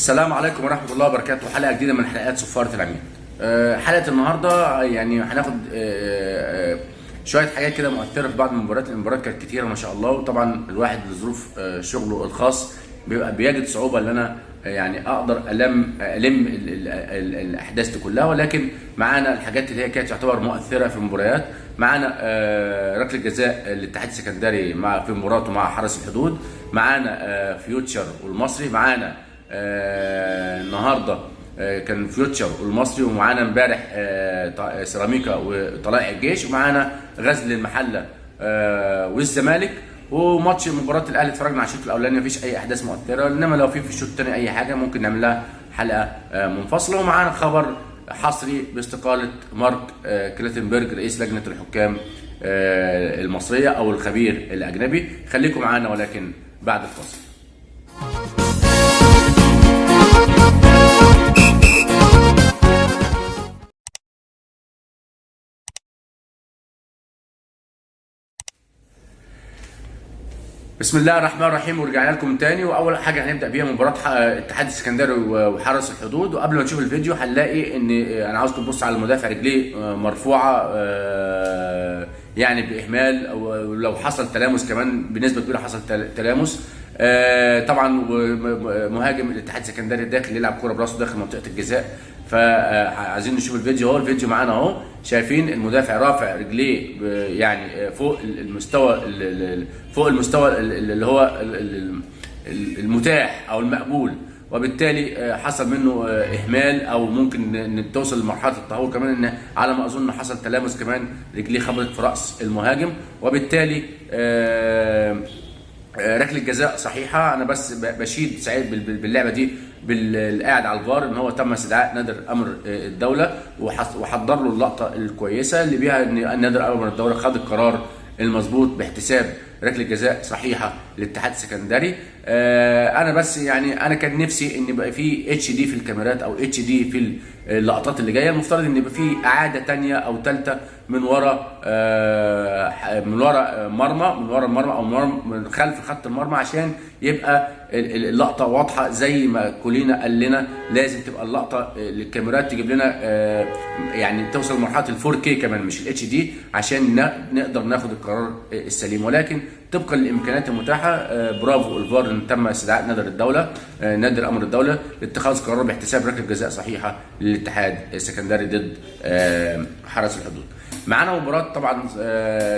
السلام عليكم ورحمة الله وبركاته. حلقة جديدة من حلقات صفارة العميد. حلقة النهاردة يعني هناخد شوية حاجات كده مؤثرة في بعض المباريات. المباريات كانت كتيرة ما شاء الله، وطبعا الواحد لظروف شغله الخاص بيبقى بيجد صعوبة ان انا يعني اقدر الم الاحداث دي كلها، ولكن معانا الحاجات اللي هي كانت تعتبر مؤثرة في المباريات. معانا ركله جزاء الاتحاد السكندري في مباراته مع حرس الحدود، معانا فيوتشر والمصري، معانا النهارده كان فيوتشر والمصري، ومعانا امبارح سيراميكا وطلائع الجيش، ومعانا غزل المحله والزمالك. وماتش مباراه الاهلي اتفرجنا على الشوط الاولاني مفيش اي احداث مؤثره، انما لو في الشوط الثاني اي حاجه ممكن نعمل لها حلقه منفصله. ومعانا خبر حصري باستقاله مارك كلاتنبرج رئيس لجنه الحكام المصريه او الخبير الاجنبي. خليكم معانا ولكن بعد الفاصل. بسم الله الرحمن الرحيم، ورجعنا لكم تاني. واول حاجه هنبدا بيها مباراه الاتحاد السكندري وحرس الحدود. وقبل ما نشوف الفيديو هنلاقي ان انا عاوزكم تبصوا على المدافع، رجليه مرفوعه يعني باهمال، او لو حصل تلامس كمان بنسبه كبيره حصل تلامس. طبعا مهاجم الاتحاد السكندري داخل يلعب كوره براسه داخل منطقه الجزاء. فعايزين نشوف الفيديو. اهو الفيديو معانا اهو، شايفين المدافع رافع رجليه يعني فوق المستوى اللي هو المتاح او المقبول، وبالتالي حصل منه اهمال، او ممكن توصل لمرحله التهور كمان، ان على ما اظن حصل تلامس كمان، رجليه خبطت في راس المهاجم، وبالتالي ركله جزاء صحيحه. انا بس بشيد سعيد باللعبه دي بالقاعد على الفار ان هو تم استدعاء نادر امر الدوله، وحضر له اللقطه الكويسه اللي بيها ان نادر امر الدوله خد القرار المظبوط باحتساب ركله جزاء صحيحه للاتحاد السكندري. انا بس يعني انا كان نفسي ان يبقى في اتش دي في الكاميرات، او اتش دي في اللقطات اللي جايه. المفترض ان يبقى في اعاده ثانيه او ثالثه من ورا مرمى، من ورا المرمى، او من خلف خط المرمى، عشان يبقى اللقطه واضحه. زي ما كولينا قال لنا لازم تبقى اللقطه الكاميرات تجيب لنا يعني توصل لمرحله ال 4K كمان، مش الاتش دي، عشان نقدر ناخد القرار السليم. ولكن طبقا للامكانيات المتاحه، برافو الفار ان تم استدعاء نادر امر الدوله لاتخاذ قرار باحتساب ركله جزاء صحيحه للاتحاد السكندري ضد حرس الحدود. معانا مباراه طبعا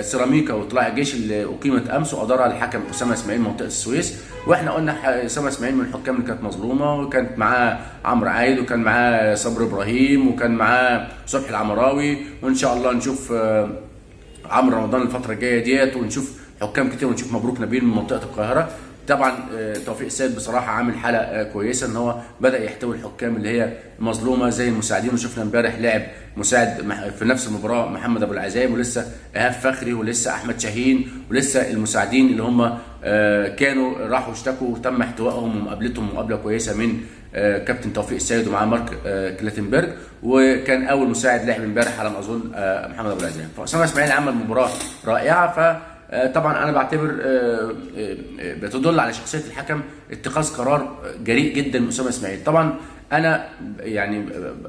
سيراميكا وطلائع الجيش اللي اقيمت امس، وادارها الحكم اسامه اسماعيل من منطقه السويس. واحنا قلنا اسامه اسماعيل من الحكام اللي كانت مظلومه، وكانت معاه عمرو عايد، وكان معاه صبري ابراهيم، وكان معاه صبحي العمراوي. وان شاء الله نشوف عمرو رمضان الفتره الجايه ديت، ونشوف حكام كتير، ونشوف مبروك نبيل من منطقه القاهره. طبعا توفيق السيد بصراحه عامل حلقه كويسه ان هو بدا يحتوي الحكام اللي هي مظلومه زي المساعدين. وشفنا امبارح لعب مساعد في نفس المباراه محمد ابو العزايم، ولسه ايهاب فخري، ولسه احمد شاهين، ولسه المساعدين اللي هم كانوا راحوا اشتكوا، وتم احتوائهم ومقابلتهم مقابله كويسه من كابتن توفيق السيد ومعاه مارك كلاتنبرج. وكان اول مساعد لعب امبارح على ما اظن محمد ابو العزايم. فاسامه اسماعيل عمل مباراه رائعه. طبعا انا بعتبر بتدل على شخصيه الحكم اتخاذ قرار جريء جدا من اسامه اسماعيل. طبعا انا يعني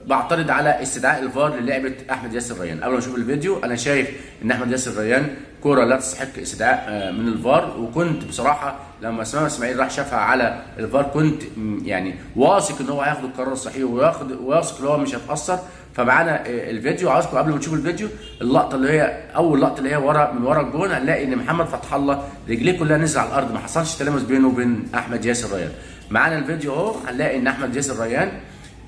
بعترض على استدعاء الفار للعبه احمد ياسر ريان. قبل ما اشوف الفيديو انا شايف ان احمد ياسر ريان كوره لا تستحق استدعاء من الفار، وكنت بصراحه لما اسامه اسماعيل راح شافها على الفار كنت يعني واثق ان هو هياخد القرار الصحيح، وواثق ان هو مش هيتاثر. فمعانا الفيديو، عاوزكم قبل ما تشوفوا الفيديو اللقطه اللي هي اول لقطه اللي هي من ورا الجون، هنلاقي ان محمد فتح الله رجليه كلها نزل على الارض، ما حصلش تلامس بينه وبين احمد ياسر ريان. معانا الفيديو اهو، هنلاقي ان احمد ياسر ريان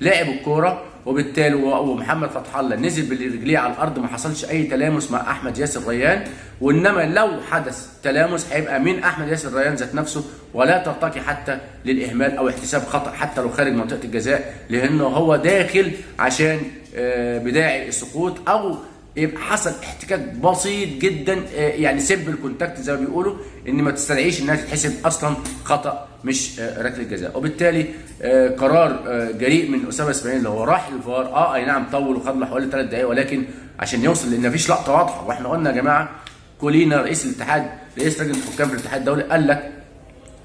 لعب الكوره، وبالتالي ومحمد فتح الله نزل برجليه على الارض، ما حصلش اي تلامس مع احمد ياسر ريان. وانما لو حدث تلامس هيبقى من احمد ياسر ريان ذات نفسه، ولا ترتقي حتى للاهمال او احتساب خطا حتى لو خارج منطقه الجزاء، لانه هو داخل عشان بداعي السقوط، او يبقى حصل احتكاك بسيط جدا يعني سيمبل كونتاكت زي ما بيقولوا، ان ما تستدعيش انها تتحسب اصلا خطا مش ركله جزاء. وبالتالي قرار جريء من اسامه اسماعيل اللي هو راح للفار. اي نعم طول وخد له حوالي 3 دقائق، ولكن عشان يوصل، لان مفيش لقطه واضحه. واحنا قلنا يا جماعه كولينا رئيس لجنه الحكام في الاتحاد الدولي قال لك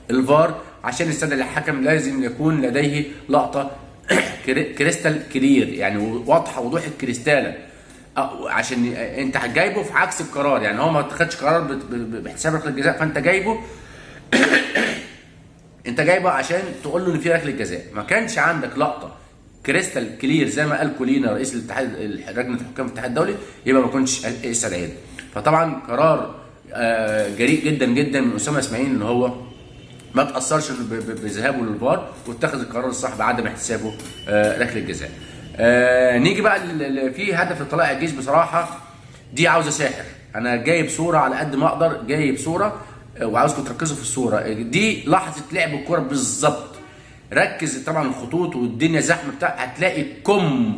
الفار عشان يستدعي الحكم لازم يكون لديه لقطه كريستال كلير، يعني واضحه وضوح الكريستاله، عشان انت جايبه في عكس القرار، يعني هو ما اتخدش قرار بحساب ركله الجزاء، فانت جايبه انت جايبه عشان تقول له ان في ركله جزاء. ما كانش عندك لقطه كريستال كلير زي ما قال كولينا رئيس الاتحاد لجنه الحكام في الاتحاد الدولي، يبقى ما كنتش استدعيت. فطبعا قرار جريء جدا جدا من اسامه اسماعيل ان هو ما تاثرش بذهابه للفار واتخذ القرار الصح بعدم احتسابه ركله جزاء. نيجي بقى في هدف لطلائع الجيش. بصراحه دي عاوزه ساحر. انا جايب صوره على قد ما اقدر، جايب صوره وعاوزكم تركزوا في الصوره دي. لحظه لعب الكوره بالظبط، ركز. طبعا الخطوط والدنيا زحمه هتلاقي كم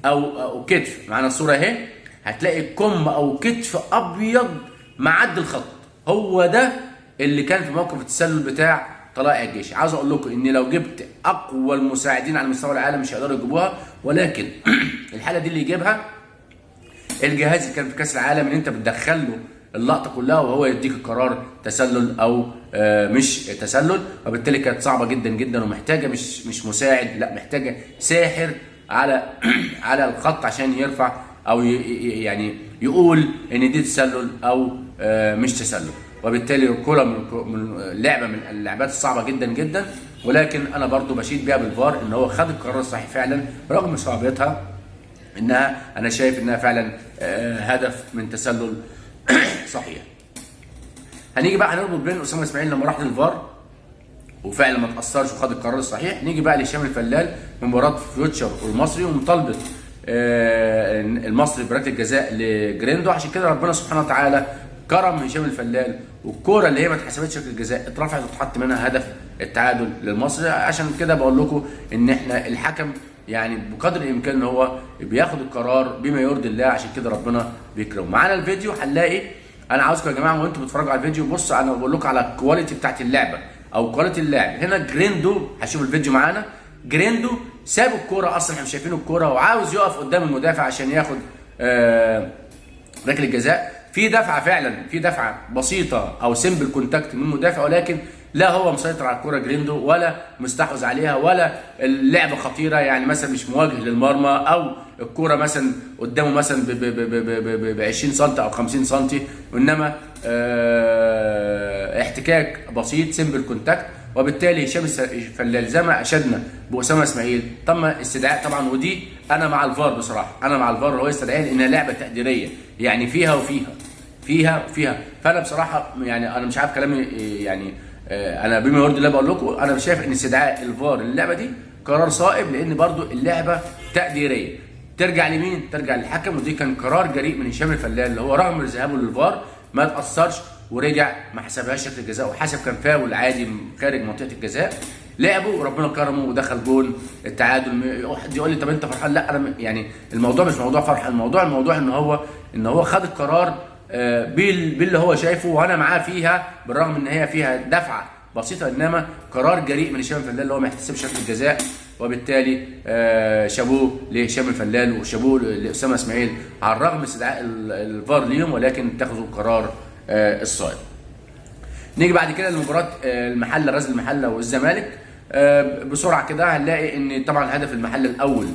او كتف، معانا الصوره اهي، هتلاقي كم او كتف ابيض معدي الخط. هو ده اللي كان في موقف التسلل بتاع طلائع الجيش. عاوز اقول لكم ان لو جبت اقوى المساعدين على مستوى العالم مش هيقدروا يجيبوها، ولكن الحاله دي اللي يجيبها الجهاز اللي كان في كاس العالم، ان انت بتدخل له اللقطه كلها وهو يديك القرار تسلل او مش تسلل. وبالتالي كانت صعبه جدا جدا ومحتاجه مش مساعد، لا محتاجه ساحر على على الخط عشان يرفع او يعني يقول ان دي تسلل او مش تسلل. وبالتالي الكوره من لعبه من اللعبات الصعبه جدا جدا، ولكن انا برضو بشيد بيها بالفار ان هو خد القرار الصحيح فعلا رغم صعوبتها. انها انا شايف انها فعلا هدف من تسلل صحيح. هنيجي بقى هنربط بين اسامه اسماعيل لما راح للفار وفعلا ما تاثرش وخد القرار الصحيح. نيجي بقى لهشام الفلال من مباراه فيوتشر والمصري ومطالبه المصري بركله الجزاء لجريندو. عشان كده ربنا سبحانه وتعالى كرم هشام الفلال، والكوره اللي هي ما اتحسبتش ركله الجزاء اترفعت واتحط منها هدف التعادل للمصري. عشان كده بقول لكم ان احنا الحكم يعني بقدر الامكان ان هو بياخد القرار بما يرضي الله، عشان كده ربنا بيكرمه. معانا الفيديو هنلاقي، انا عاوزكم يا جماعه وانتم بتتفرجوا على الفيديو بصوا، انا بقول لكم على الكواليتي بتاعت اللعبه او كواليتي اللعب. هنا جريندو، هشوف الفيديو معانا، جريندو ساب الكوره اصلا، احنا مش شايفين الكوره، وعاوز يقف قدام المدافع عشان ياخد ركله الجزاء. في دفعه فعلا، في دفعه بسيطه او سمبل كونتاكت من المدافع، ولكن لا هو مسيطر على الكوره جريندو ولا مستحوذ عليها ولا اللعبه خطيره، يعني مثلا مش مواجه للمرمى او الكوره مثلا قدامه مثلا ب 20 سم او 50 سم، وانما احتكاك بسيط سمبل كونتاكت. وبالتالي هشام الفلال زي ما اشدنا باسامه اسماعيل تم استدعاء طبعا، ودي انا مع الفار بصراحه، انا مع الفار اللي هو استدعاء لانها لعبه تقديريه، يعني فيها وفيها. فانا بصراحه يعني انا مش عارف كلامي يعني انا بما يرضي الله بقول لكم انا مش شايف ان استدعاء الفار للعبه دي قرار صائب، لان برضو اللعبه تقديريه ترجع لمين؟ ترجع للحكم. ودي كان قرار جريء من هشام الفلال اللي هو رغم ذهابه للفار ما تاثرش ورجع ما حسبهاش شكل الجزاء، وحسب كان فاول عادي خارج منطقه الجزاء، لعبه وربنا كرمه ودخل جول التعادل. واحد يقول لي طب انت فرحان؟ لا انا يعني الموضوع مش موضوع فرح، الموضوع ان هو خد القرار باللي هو شايفه، وانا معاه فيها بالرغم ان هي فيها دفعه بسيطه، انما قرار جريء من هشام الفلال اللي هو ما يحتسبش شكل الجزاء. وبالتالي شابوه لهشام الفلال وشابوه لاسامه اسماعيل على الرغم من استدعاء الفار ليهم، ولكن اتخذوا القرار الصائب. نيجي بعد كده لمباراه المحله، غزل المحله والزمالك. بسرعه كده هنلاقي ان طبعا هدف المحله الاول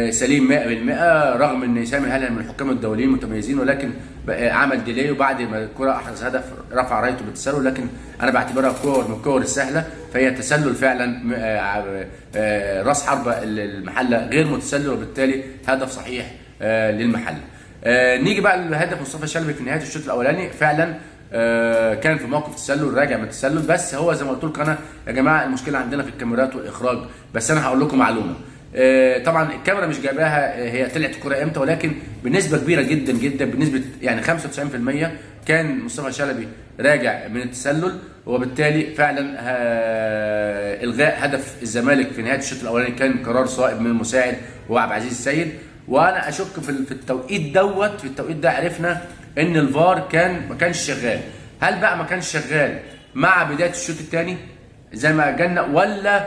سليم 100%، رغم ان سامي هلال من الحكام الدوليين متميزين، ولكن عمل ديلي وبعد ما الكره احرز هدف رفع رايته بالتسلل، لكن انا بعتبرها كور من الكور السهله، فهي تسلل فعلا راس حربه المحله غير متسلل، وبالتالي هدف صحيح للمحله. نيجي بقى لهدف مصطفى شلبي في نهايه الشوط الاولاني، فعلا كان في موقف تسلل راجع من التسلل، بس هو زي ما قلت لكم انا يا جماعه المشكله عندنا في الكاميرات والاخراج. بس انا هقول لكم معلومه، طبعا الكاميرا مش جايباها هي طلعت الكره امتى، ولكن بنسبه كبيره جدا جدا، بنسبه يعني 95% كان مصطفى شلبي راجع من التسلل، وبالتالي فعلا الغاء هدف الزمالك في نهايه الشوط الاولاني كان قرار صائب من المساعد وعبد العزيز السيد. وانا اشك في التوقيت دوت، في التوقيت ده عرفنا ان الفار ما كانش شغال. هل بقى ما كانش شغال مع بدايه الشوط الثاني زي ما جالنا، ولا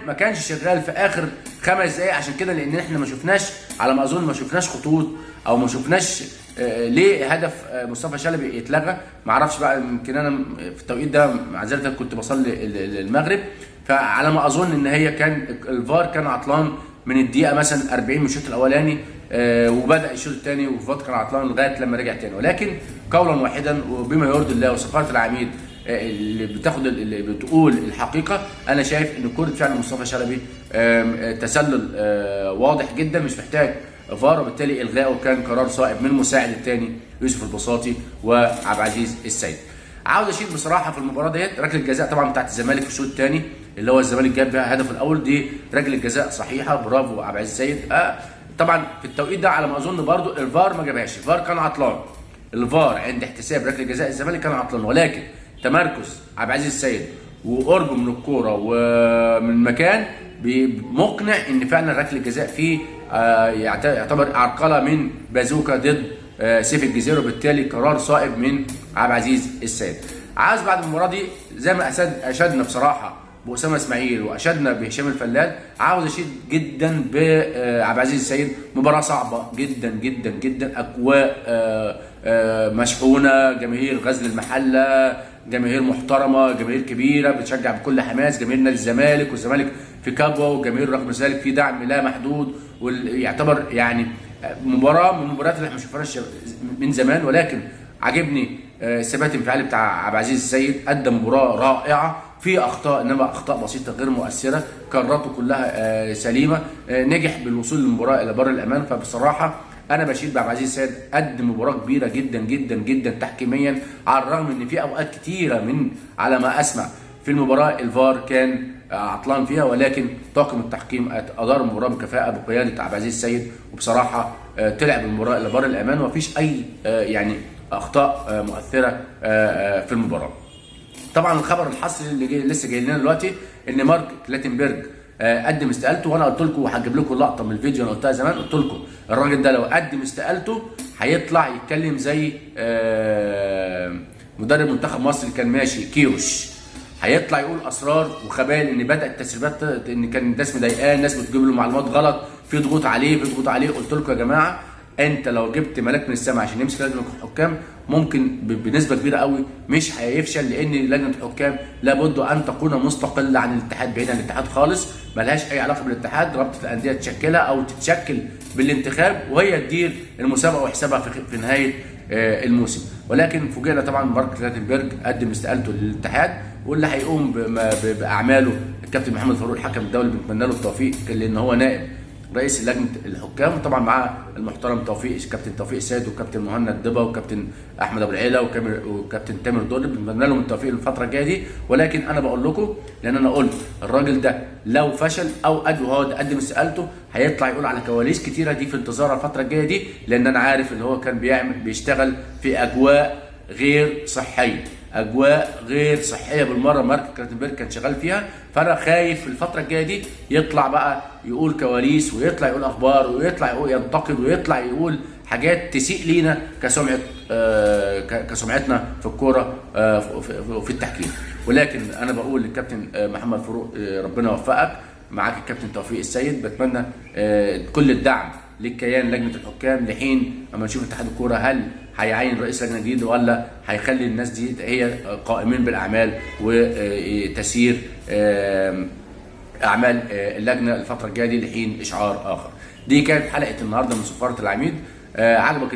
ما كانش شغال في اخر 5 دقائق، عشان كده لان احنا ما شفناش، على ما اظن ما شفناش خطوط او ما شفناش ليه هدف مصطفى شلبي اتلغى. ما اعرفش بقى، يمكن انا في التوقيت ده معذره كنت بصلي المغرب، فعلى ما اظن ان هي كان الفار كان عطلان من الدقيقه مثلا 40 من الشوط الاولاني، وبدا الشوط الثاني والفار كان عطلان لغايه لما رجع تاني. ولكن قولا واحدا وبما يرضي الله وصفاره العميد اللي بتقول الحقيقه، انا شايف ان كره فعل مصطفى شلبي تسلل واضح جدا مش محتاج فار، وبالتالي الغائه كان قرار صائب من المساعد الثاني يوسف البساطي وعبد العزيز السيد. عاوز اشيد بصراحه في المباراه ديت ركله الجزاء طبعا بتاعت الزمالك في الشوط الثاني، اللي هو الزمالك جاب بها هدف الاول، دي ركله جزاء صحيحه، برافو عبد العزيز السيد. طبعا في التوقيت ده على ما اظن برضو الفار ما جابهاش، الفار كان عطلان، الفار عند احتساب ركله جزاء الزمالك كان عطلان، ولكن تمركز عبد العزيز السيد وقربه من الكوره ومن مكان مقنع ان فعلا ركله الجزاء فيه يعتبر عرقله من بازوكا ضد سيف الجزيره، وبالتالي قرار صائب من عبد العزيز السيد. عاوز بعد المباراه دي زي ما اشدنا بصراحه باسامه اسماعيل واشدنا بهشام الفلال، عاوز اشيد جدا بعبد العزيز السيد. مباراه صعبه جدا جدا جدا، اجواء مشحونه، جماهير غزل المحله جماهير محترمه، جماهير كبيره بتشجع بكل حماس، جماهير نادي الزمالك والزمالك في كبوه، وجماهير رغم ذلك في دعم لا محدود، ويعتبر يعني مباراه من المباريات اللي احنا ما شفناهاش من زمان. ولكن عجبني ثبات انفعالي بتاع عبد العزيز السيد، قدم مباراه رائعه، في اخطاء انما اخطاء بسيطه غير مؤثره، قراراته كلها سليمه، نجح بالوصول للمباراه الى بر الامان. فبصراحه انا بشيد بعبد العزيز السيد، قدم مباراه كبيره جدا جدا جدا تحكيميا، على الرغم ان في اوقات كتيره من على ما اسمع في المباراه الفار كان عطلان فيها، ولكن طاقم التحكيم ادار المباراه بكفاءه بقياده عبد العزيز السيد، وبصراحه طلع بالمباراه الى بر الامان ومفيش اي يعني اخطاء مؤثره في المباراه. طبعا الخبر الحصري اللي لسه جاي لنا دلوقتي ان مارك كلاتنبرج قدم استقالته، وانا قلت لكم وهجيب لكم لقطه من الفيديو، انا قلتها زمان، قلت لكم الراجل ده لو قدم استقالته هيطلع يتكلم زي مدرب منتخب مصر اللي كان ماشي كيروش، هيطلع يقول اسرار وخبال ان بدات التسريبات ان كان الناس مضايقاه، الناس بتجيب له معلومات غلط، في ضغوط عليه في ضغوط عليه. قلت لكم يا جماعه انت لو جبت ملاك من السماء عشان يمسك لجنه الحكام ممكن بنسبه كبيره قوي مش هيفشل، لان لجنه الحكام لابد ان تكون مستقله عن الاتحاد، بعيد عن الاتحاد خالص، ملهاش اي علاقه بالاتحاد، رابطه الانديه تشكلها او تتشكل بالانتخاب وهي تدير المسابقه وحسابها في نهايه الموسم. ولكن فوجئنا طبعا مارك كلاتنبرج قدم استقالته للاتحاد، واللي هيقوم باعماله الكابتن محمد فاروق الحكم الدولي بنتمنى له التوفيق، لان هو نائب رئيس لجنه الحكام، وطبعا معاه المحترم كابتن توفيق السيد وكابتن مهند دبا وكابتن احمد ابو العيله وكابتن تامر دول، بنتمنى لهم التوفيق الفتره الجايه دي. ولكن انا بقول لكم، لان انا قلت الراجل ده لو فشل او هو قدم استقالته هيطلع يقول على كواليس كتيره دي في انتظار الفتره الجايه دي، لان انا عارف ان هو كان بيشتغل في اجواء غير صحيه، اجواء غير صحيه بالمره مارك كلاتنبرج كان شغال فيها. فانا خايف في الفتره الجايه دي يطلع بقى يقول كواليس ويطلع يقول اخبار ويطلع يقول ينتقد ويطلع يقول حاجات تسيء لينا كسمعتنا في الكوره في التحكيم. ولكن انا بقول للكابتن محمد فاروق ربنا يوفقك، معاك الكابتن توفيق السيد، بتمنى كل الدعم للكيان لجنه الحكام لحين اما نشوف اتحاد الكوره هل هيعين رئيس لجنه جديد ولا هيخلي الناس دي هي قائمين بالاعمال وتسيير اعمال اللجنه الفتره الجايه دي لحين اشعار اخر. دي كانت حلقه النهارده من سفاره العميد. عجبك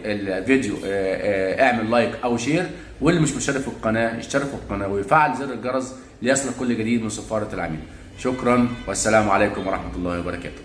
الفيديو اعمل لايك او شير، واللي مش مشترك في القناه اشترك في القناه ويفعل زر الجرس ليصلك كل جديد من سفاره العميد. شكرا والسلام عليكم ورحمه الله وبركاته.